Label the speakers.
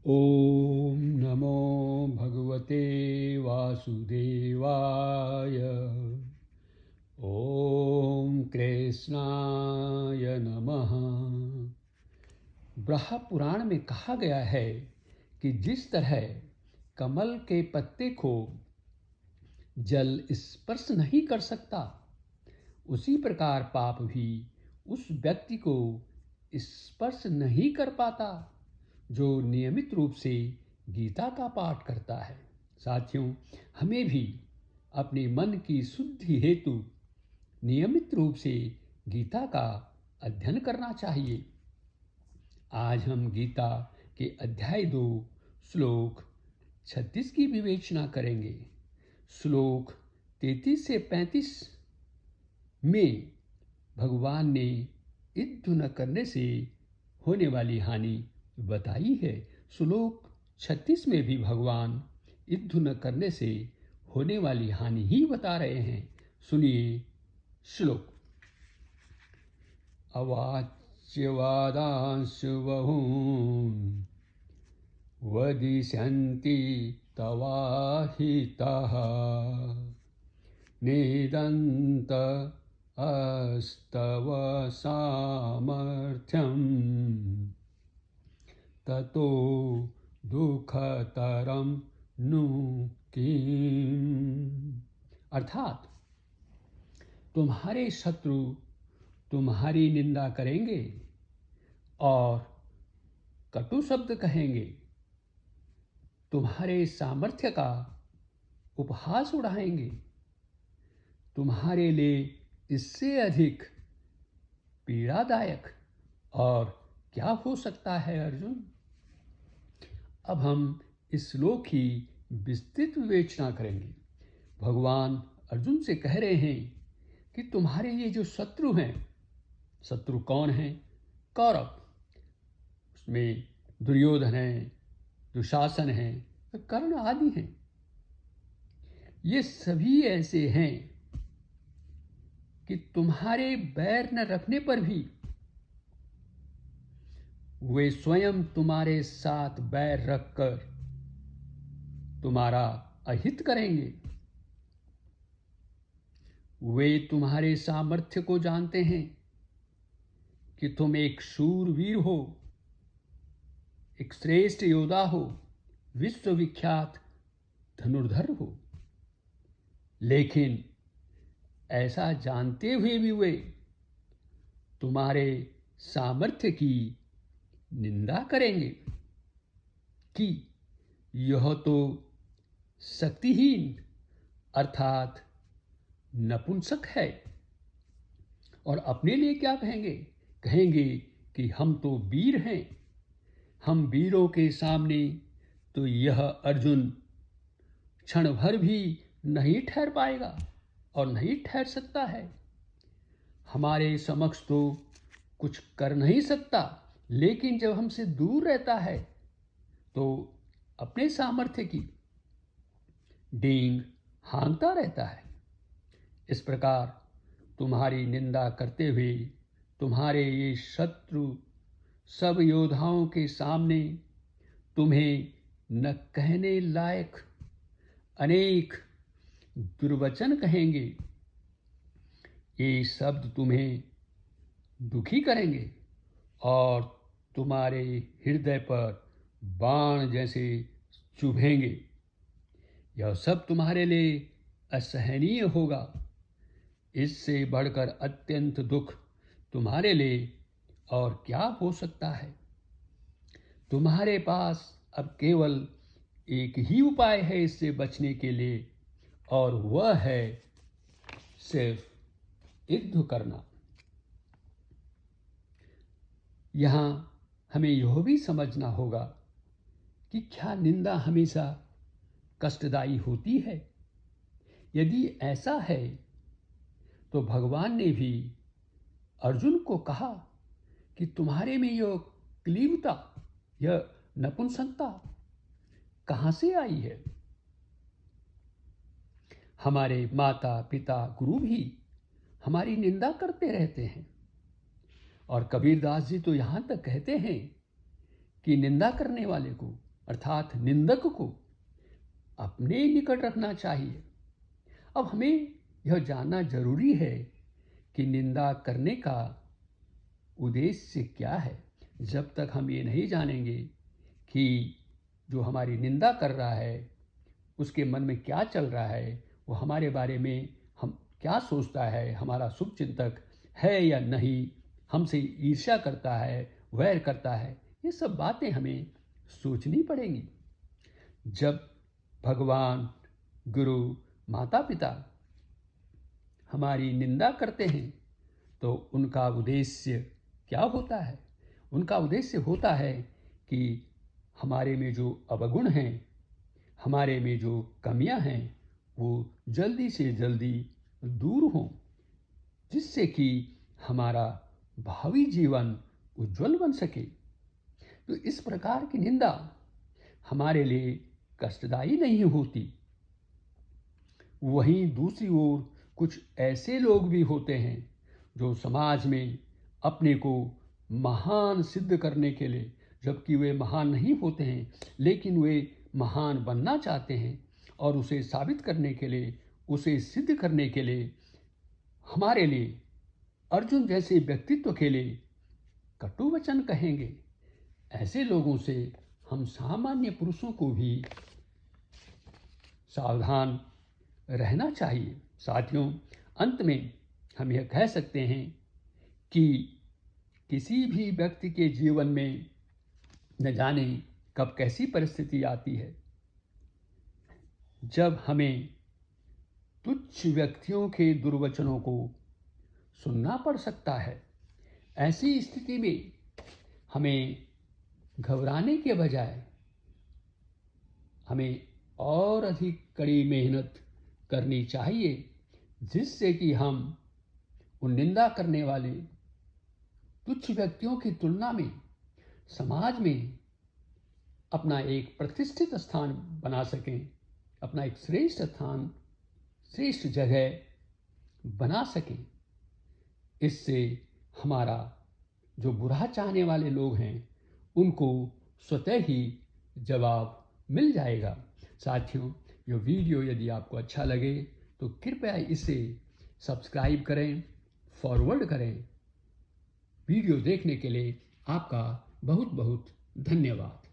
Speaker 1: ॐ नमो भगवते वासुदेवाय। ॐ कृष्णाय नमः। ब्रह्म पुराण में कहा गया है कि जिस तरह कमल के पत्ते को जल स्पर्श नहीं कर सकता, उसी प्रकार पाप भी उस व्यक्ति को स्पर्श नहीं कर पाता जो नियमित रूप से गीता का पाठ करता है। साथियों, हमें भी अपने मन की शुद्धि हेतु नियमित रूप से गीता का अध्ययन करना चाहिए। आज हम गीता के अध्याय 2 श्लोक 36 की विवेचना करेंगे। श्लोक 33 से 35 में भगवान ने युद्ध न करने से होने वाली हानि बताई है। श्लोक 36 में भी भगवान युद्ध न करने से होने वाली हानि ही बता रहे हैं। सुनिए श्लोक। अवाच्यवादांश बहून् वदिष्यन्ति तवाहिताः नेदन्त अस्तव सामर्थ्यम् ततो दुःखतरं नु किम्। अर्थात तुम्हारे शत्रु तुम्हारी निंदा करेंगे और कटु शब्द कहेंगे, तुम्हारे सामर्थ्य का उपहास उड़ाएंगे। तुम्हारे लिए इससे अधिक पीड़ादायक और क्या हो सकता है अर्जुन। अब हम इस श्लोक की विस्तृत विवेचना करेंगे। भगवान अर्जुन से कह रहे हैं कि तुम्हारे ये जो शत्रु हैं, शत्रु कौन हैं? कौरव, उसमें दुर्योधन हैं, दुशासन हैं, कर्ण आदि हैं। ये सभी ऐसे हैं कि तुम्हारे बैर न रखने पर भी वे स्वयं तुम्हारे साथ बैर रखकर तुम्हारा अहित करेंगे। वे तुम्हारे सामर्थ्य को जानते हैं कि तुम एक शूरवीर हो, एक श्रेष्ठ योद्धा हो, विश्वविख्यात धनुर्धर हो। लेकिन ऐसा जानते हुए भी वे तुम्हारे सामर्थ्य की निंदा करेंगे कि यह तो शक्तिहीन अर्थात नपुंसक है। और अपने लिए क्या कहेंगे? कहेंगे कि हम तो वीर हैं, हम वीरों के सामने तो यह अर्जुन क्षण भर भी नहीं ठहर पाएगा और नहीं ठहर सकता है। हमारे समक्ष तो कुछ कर नहीं सकता, लेकिन जब हमसे दूर रहता है तो अपने सामर्थ्य की डींग हाँकता रहता है। इस प्रकार तुम्हारी निंदा करते हुए तुम्हारे ये शत्रु सब योद्धाओं के सामने तुम्हें न कहने लायक अनेक दुर्वचन कहेंगे। ये शब्द तुम्हें दुखी करेंगे और तुम्हारे हृदय पर बाण जैसे चुभेंगे। यह सब तुम्हारे लिए असहनीय होगा। इससे बढ़कर अत्यंत दुख तुम्हारे लिए और क्या हो सकता है। तुम्हारे पास अब केवल एक ही उपाय है इससे बचने के लिए, और वह है सिर्फ युद्ध करना। यहाँ हमें यह भी समझना होगा कि क्या निंदा हमेशा कष्टदायी होती है? यदि ऐसा है तो भगवान ने भी अर्जुन को कहा कि तुम्हारे में यह क्लीबता, यह नपुंसकता कहाँ से आई है? हमारे माता पिता गुरु भी हमारी निंदा करते रहते हैं। और कबीरदास जी तो यहाँ तक कहते हैं कि निंदा करने वाले को अर्थात निंदक को अपने निकट रखना चाहिए। अब हमें यह जानना जरूरी है कि निंदा करने का उद्देश्य क्या है। जब तक हम ये नहीं जानेंगे कि जो हमारी निंदा कर रहा है उसके मन में क्या चल रहा है, वो हमारे बारे में हम क्या सोचता है, हमारा शुभ चिंतक है या नहीं, हमसे ईर्ष्या करता है, वैर करता है, ये सब बातें हमें सोचनी पड़ेंगी। जब भगवान, गुरु, माता पिता हमारी निंदा करते हैं तो उनका उद्देश्य क्या होता है? उनका उद्देश्य होता है कि हमारे में जो अवगुण हैं, हमारे में जो कमियां हैं, वो जल्दी से जल्दी दूर हों, जिससे कि हमारा भावी जीवन उज्जवल बन सके। तो इस प्रकार की निंदा हमारे लिए कष्टदायी नहीं होती। वहीं दूसरी ओर कुछ ऐसे लोग भी होते हैं जो समाज में अपने को महान सिद्ध करने के लिए, जबकि वे महान नहीं होते हैं, लेकिन वे महान बनना चाहते हैं और उसे साबित करने के लिए, उसे सिद्ध करने के लिए हमारे लिए, अर्जुन जैसे व्यक्तित्व के लिए कटु वचन कहेंगे। ऐसे लोगों से हम सामान्य पुरुषों को भी सावधान रहना चाहिए। साथियों, अंत में हम यह कह सकते हैं कि किसी भी व्यक्ति के जीवन में न जाने कब कैसी परिस्थिति आती है जब हमें तुच्छ व्यक्तियों के दुर्वचनों को सुनना पड़ सकता है। ऐसी स्थिति में हमें घबराने के बजाय हमें और अधिक कड़ी मेहनत करनी चाहिए, जिससे कि हम उन निंदा करने वाले तुच्छ व्यक्तियों की तुलना में समाज में अपना एक प्रतिष्ठित स्थान बना सकें, अपना एक श्रेष्ठ स्थान, श्रेष्ठ जगह बना सकें। इससे हमारा जो बुरा चाहने वाले लोग हैं उनको स्वतः ही जवाब मिल जाएगा। साथियों, ये वीडियो यदि आपको अच्छा लगे तो कृपया इसे सब्सक्राइब करें, फॉरवर्ड करें। वीडियो देखने के लिए आपका बहुत बहुत धन्यवाद।